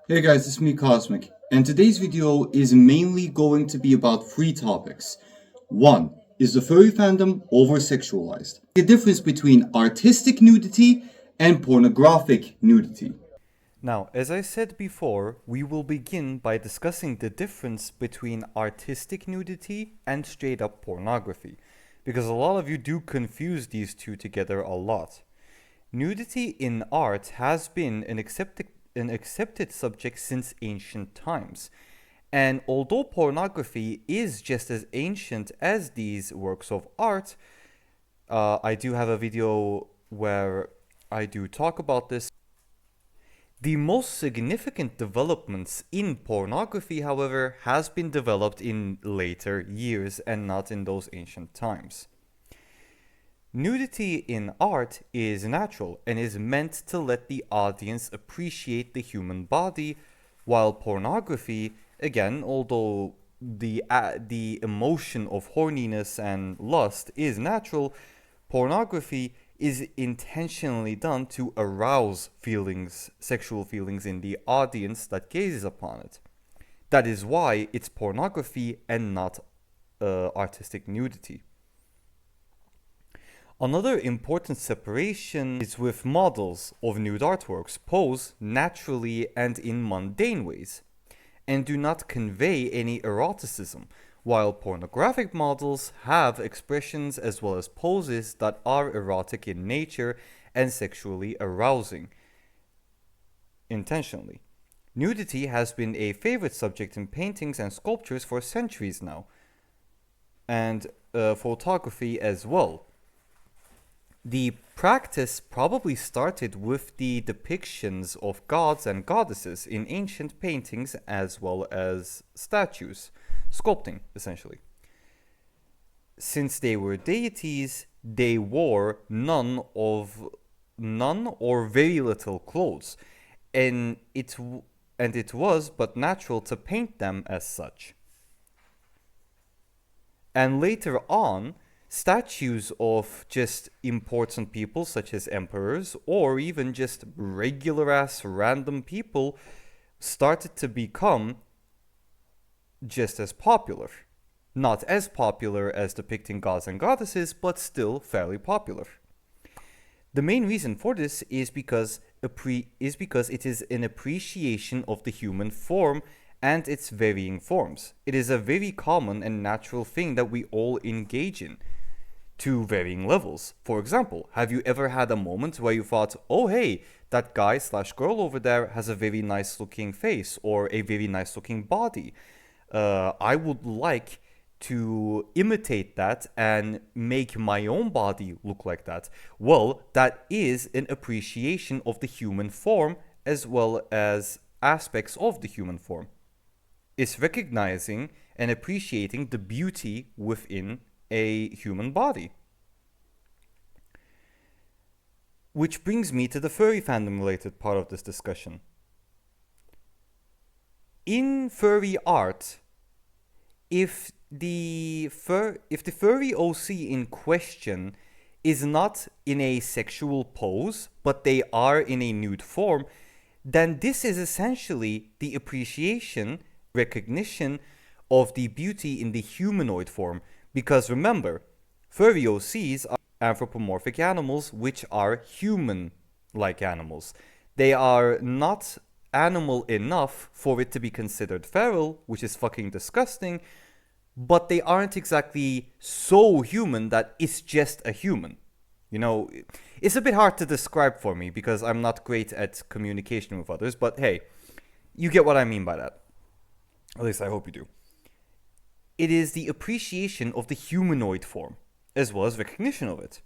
Hey guys, it's me Cosmic, and today's video is mainly going to be about three topics. One, is the furry fandom oversexualized? The difference between artistic nudity and pornographic nudity. Now, as I said before, we will begin by discussing the difference between artistic nudity and straight up pornography, because a lot of you do confuse these two together a lot. Nudity in art has been an accepted subject since ancient times, and although pornography is just as ancient as these works of art, I do have a video where I do talk about this. The most significant developments in pornography, however, has been developed in later years and not in those ancient times. Nudity in art is natural and is meant to let the audience appreciate the human body, while pornography, again, although the emotion of horniness and lust is natural, pornography is intentionally done to arouse sexual feelings in the audience that gazes upon it. That is why it's pornography and not artistic nudity. Another important separation is with models of nude artworks pose naturally and in mundane ways, and do not convey any eroticism, while pornographic models have expressions as well as poses that are erotic in nature and sexually arousing intentionally. Nudity has been a favorite subject in paintings and sculptures for centuries now, and photography as well. The practice probably started with the depictions of gods and goddesses in ancient paintings as well as statues, sculpting essentially. Since they were deities, they wore none or very little clothes, and it was but natural to paint them as such. And later on, statues of just important people such as emperors or even just regular ass random people started to become just as popular. Not as popular as depicting gods and goddesses, but still fairly popular. The main reason for this is because it is an appreciation of the human form and its varying forms. It is a very common and natural thing that we all engage in to varying levels. For example, have you ever had a moment where you thought, oh hey, that guy/girl over there has a very nice looking face or a very nice looking body. I would like to imitate that and make my own body look like that. Well, that is an appreciation of the human form as well as aspects of the human form. It's recognizing and appreciating the beauty within a human body. Which brings me to the furry fandom related part of this discussion. In furry art, if the furry OC in question is not in a sexual pose, but they are in a nude form, then this is essentially the appreciation, recognition of the beauty in the humanoid form. Because remember, furry OCs are anthropomorphic animals which are human-like animals. They are not animal enough for it to be considered feral, which is fucking disgusting, but they aren't exactly so human that it's just a human. You know, it's a bit hard to describe for me because I'm not great at communication with others, but hey, you get what I mean by that. At least I hope you do. It is the appreciation of the humanoid form, as well as recognition of it.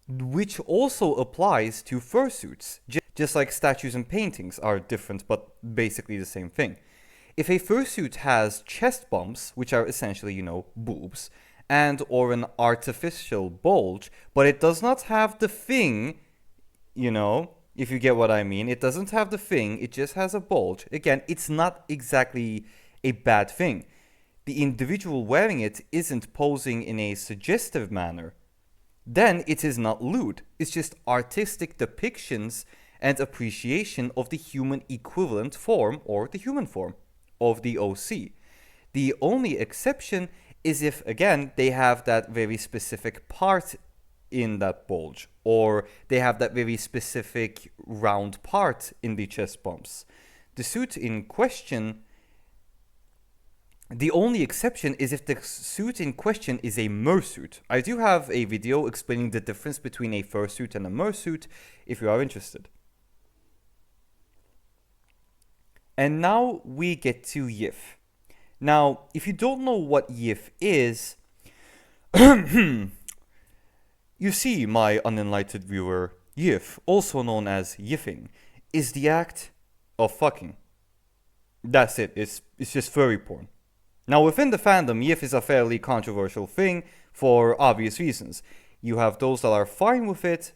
Which also applies to fursuits, just like statues and paintings are different but basically the same thing. If a fursuit has chest bumps, which are essentially, boobs, and or an artificial bulge, but it does not have the thing, if you get what I mean, it doesn't have the thing, it just has a bulge. Again, it's not exactly a bad thing. The individual wearing it isn't posing in a suggestive manner. Then it is not lewd. It's just artistic depictions and appreciation of the human equivalent form or the human form of the OC. The only exception is if, again, they have that very specific part in that bulge, or they have that very specific round part in the chest bumps. The suit in question, the only exception is if the suit in question is a mersuit. I do have a video explaining the difference between a fursuit and a mersuit if you are interested. And now we get to yiff. Now, if you don't know what yiff is, you see, my unenlightened viewer, yiff, also known as yiffing, is the act of fucking. That's it, it's just furry porn. Now, within the fandom, yiff is a fairly controversial thing for obvious reasons. You have those that are fine with it,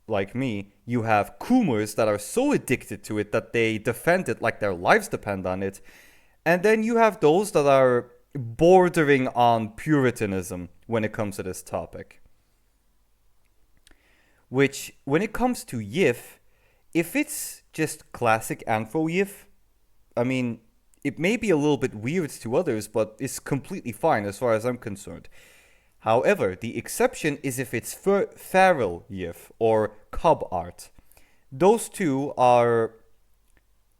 like me. You have coomers that are so addicted to it that they defend it like their lives depend on it. And then you have those that are bordering on puritanism when it comes to this topic. Which, when it comes to yiff, if it's just classic anthro yiff, I mean, it may be a little bit weird to others, but it's completely fine as far as I'm concerned. However, the exception is if it's feral yiff or cub art. Those two are,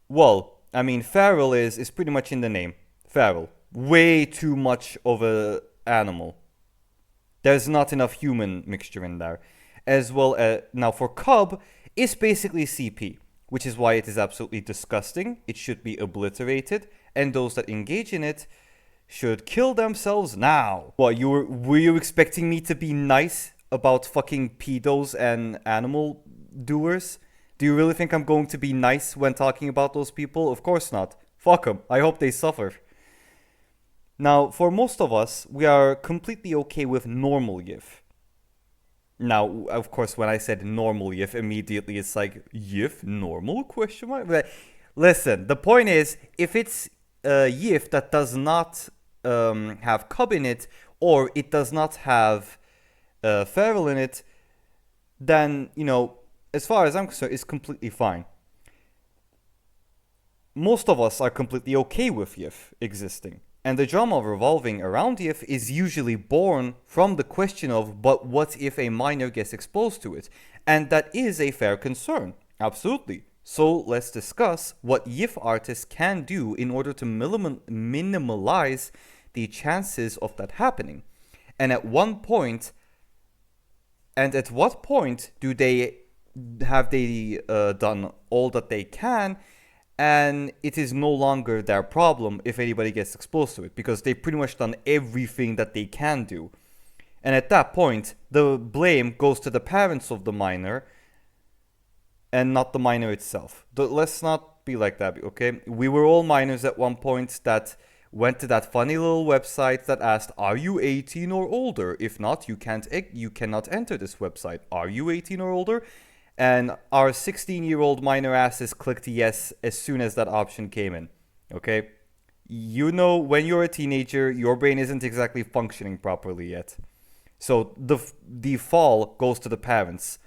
well, I mean, feral is pretty much in the name. Feral. Way too much of an animal. There's not enough human mixture in there. As well as, now for cub, it's basically CP, which is why it is absolutely disgusting. It should be obliterated, and those that engage in it should kill themselves now. What, were you expecting me to be nice about fucking pedos and animal doers? Do you really think I'm going to be nice when talking about those people? Of course not. Fuck them. I hope they suffer. Now, for most of us, we are completely okay with normal yiff. Now, of course, when I said normal yiff, immediately it's like, yiff? Normal? Question mark? But listen, the point is, if it's a yiff that does not have cub in it, or it does not have feral in it, then, you know, as far as I'm concerned, it's completely fine. Most of us are completely okay with yiff existing. And the drama revolving around yiff is usually born from the question of, but what if a minor gets exposed to it? And that is a fair concern, absolutely. So let's discuss what yiff artists can do in order to minimalize the chances of that happening. And at what point do they have done all that they can, and it is no longer their problem if anybody gets exposed to it, because they've pretty much done everything that they can do. And at that point, the blame goes to the parents of the minor and not the minor itself. Let's not be like that, okay? We were all minors at one point that went to that funny little website that asked, are you 18 or older? If not, you cannot enter this website. Are you 18 or older? And our 16-year-old minor asses clicked yes as soon as that option came in, okay? You know, when you're a teenager, your brain isn't exactly functioning properly yet. So the fall goes to the parents.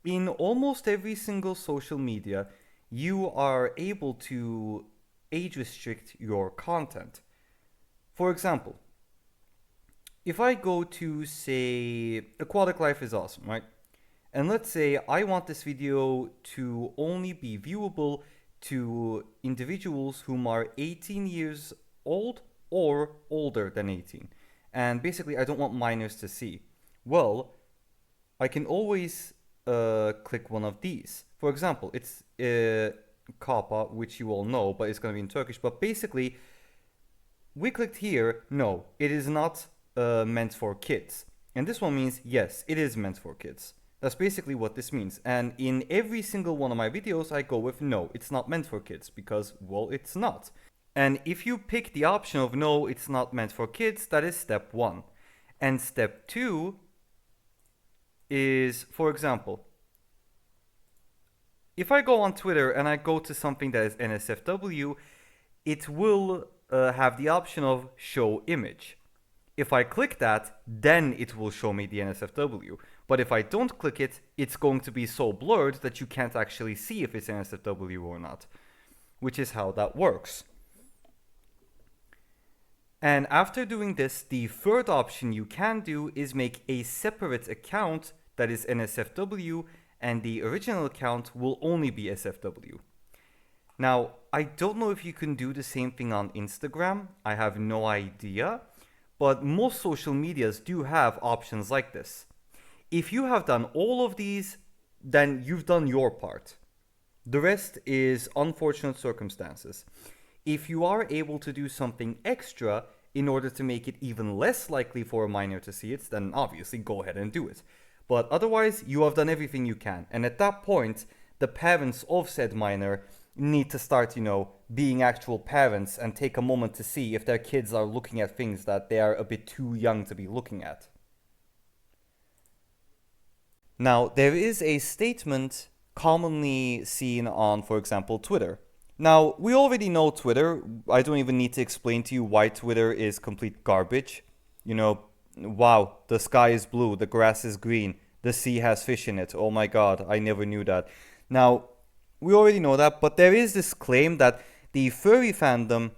In almost every single social media, you are able to age restrict your content. For example, if I go to, say, Aquatic Life is Awesome, right? And let's say I want this video to only be viewable to individuals whom are 18 years old or older than 18. And basically, I don't want minors to see. Well, I can always click one of these. For example, it's Kapa, which you all know, but it's going to be in Turkish. But basically, we clicked here, no, it is not meant for kids. And this one means, yes, it is meant for kids. That's basically what this means. And in every single one of my videos, I go with, no, it's not meant for kids, because, well, it's not. And if you pick the option of, no, it's not meant for kids, that is step 1. And step 2 is, for example, if I go on Twitter and I go to something that is NSFW, it will have the option of show image. If I click that, then it will show me the NSFW. But if I don't click it, it's going to be so blurred that you can't actually see if it's NSFW or not, which is how that works. And after doing this, the third option you can do is make a separate account that is NSFW, and the original account will only be SFW. Now, I don't know if you can do the same thing on Instagram. I have no idea. But most social medias do have options like this. If you have done all of these, then you've done your part. The rest is unfortunate circumstances. If you are able to do something extra in order to make it even less likely for a minor to see it, then obviously go ahead and do it. But otherwise, you have done everything you can. And at that point, the parents of said minor need to start, being actual parents and take a moment to see if their kids are looking at things that they are a bit too young to be looking at. Now, there is a statement commonly seen on, for example, Twitter. Now, we already know Twitter. I don't even need to explain to you why Twitter is complete garbage. Wow, the sky is blue, the grass is green, the sea has fish in it. Oh my god, I never knew that. Now, we already know that, but there is this claim that the furry fandom,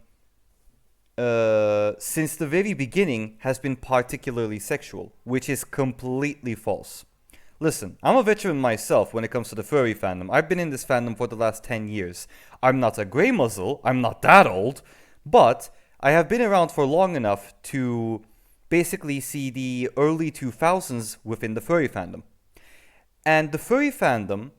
since the very beginning, has been particularly sexual, which is completely false. Listen, I'm a veteran myself when it comes to the furry fandom. I've been in this fandom for the last 10 years. I'm not a grey muzzle, I'm not that old, but I have been around for long enough to basically see the early 2000s within the furry fandom. And the furry fandom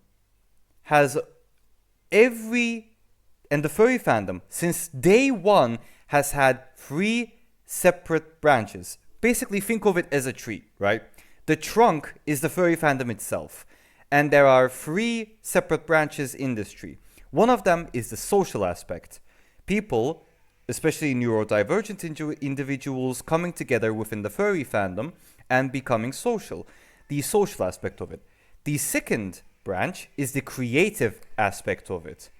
the furry fandom, since day one, has had 3 separate branches. Basically, think of it as a tree, right? The trunk is the furry fandom itself. And there are 3 separate branches in this tree. One of them is the social aspect. People, especially neurodivergent individuals, coming together within the furry fandom and becoming social. The social aspect of it. The second branch is the creative aspect of it.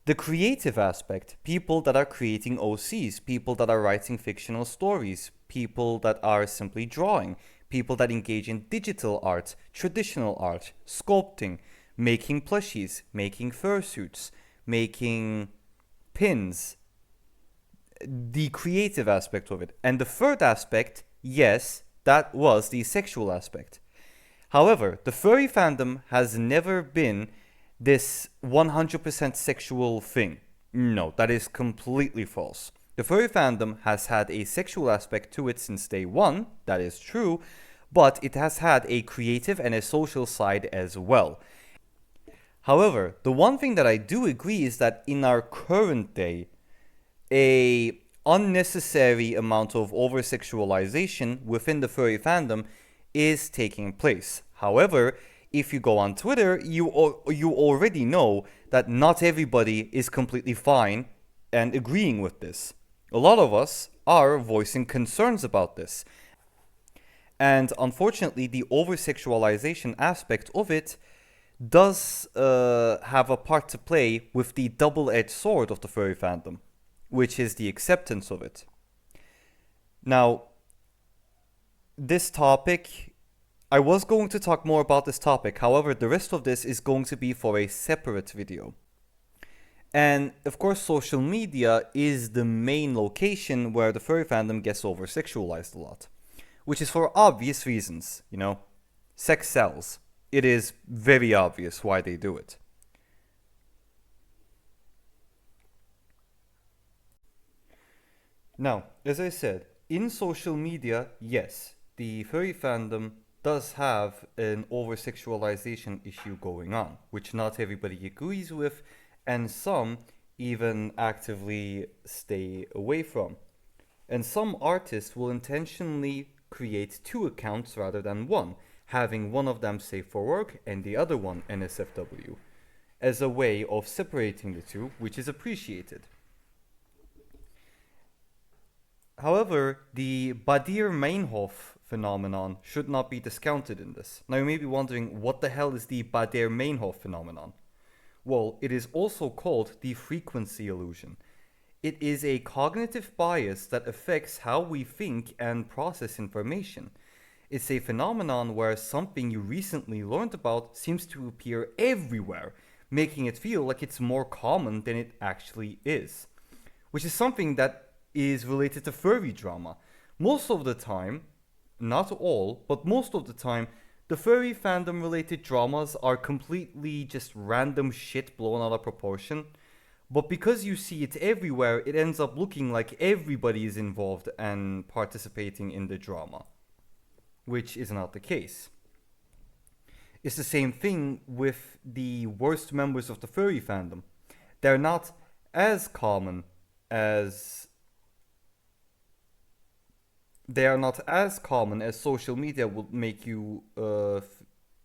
The creative aspect, people that are creating OCs, people that are writing fictional stories, people that are simply drawing, people that engage in digital art, traditional art, sculpting, making plushies, making fursuits, making pins. The creative aspect of it. And the third aspect, yes, that was the sexual aspect. However, the furry fandom has never been this 100% sexual thing. No, that is completely false. The furry fandom has had a sexual aspect to it since day one, that is true, but it has had a creative and a social side as well. However, the one thing that I do agree is that in our current day, a unnecessary amount of over-sexualization within the furry fandom is taking place. However, if you go on Twitter, you already know that not everybody is completely fine and agreeing with this. A lot of us are voicing concerns about this. And unfortunately, the over-sexualization aspect of it does have a part to play with the double-edged sword of the furry fandom, which is the acceptance of it. Now, this topic, I was going to talk more about this topic, however, the rest of this is going to be for a separate video. And of course, social media is the main location where the furry fandom gets over-sexualized a lot, which is for obvious reasons, Sex sells. It is very obvious why they do it. Now, as I said, in social media, yes, the furry fandom does have an over-sexualization issue going on, which not everybody agrees with, and some even actively stay away from. And some artists will intentionally create 2 accounts rather than 1, having one of them safe for work and the other one NSFW, as a way of separating the 2, which is appreciated. However, the Baader-Meinhof phenomenon should not be discounted in this. Now you may be wondering, what the hell is the Baader-Meinhof phenomenon? Well, it is also called the frequency illusion. It is a cognitive bias that affects how we think and process information. It's a phenomenon where something you recently learned about seems to appear everywhere, making it feel like it's more common than it actually is. Which is something that is related to furry drama. Most of the time, not all, but most of the time, the furry fandom related dramas are completely just random shit blown out of proportion. But because you see it everywhere, it ends up looking like everybody is involved and participating in the drama, which is not the case. It's the same thing with the worst members of the furry fandom. They're not as common as they are not as common as social media would make you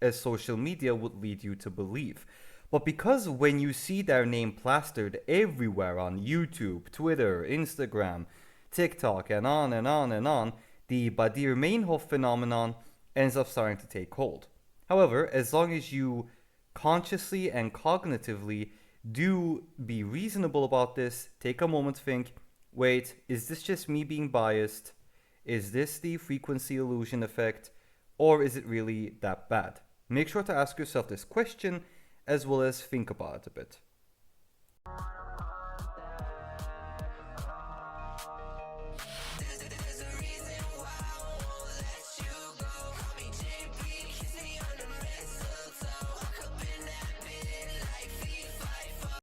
as social media would lead you to believe. But because when you see their name plastered everywhere on YouTube, Twitter, Instagram, TikTok, and on and on and on, the Baader-Meinhof phenomenon ends up starting to take hold. However, as long as you consciously and cognitively do be reasonable about this, take a moment to think, wait, is this just me being biased? Is this the frequency illusion effect? Or is it really that bad? Make sure to ask yourself this question as well as think about it a bit.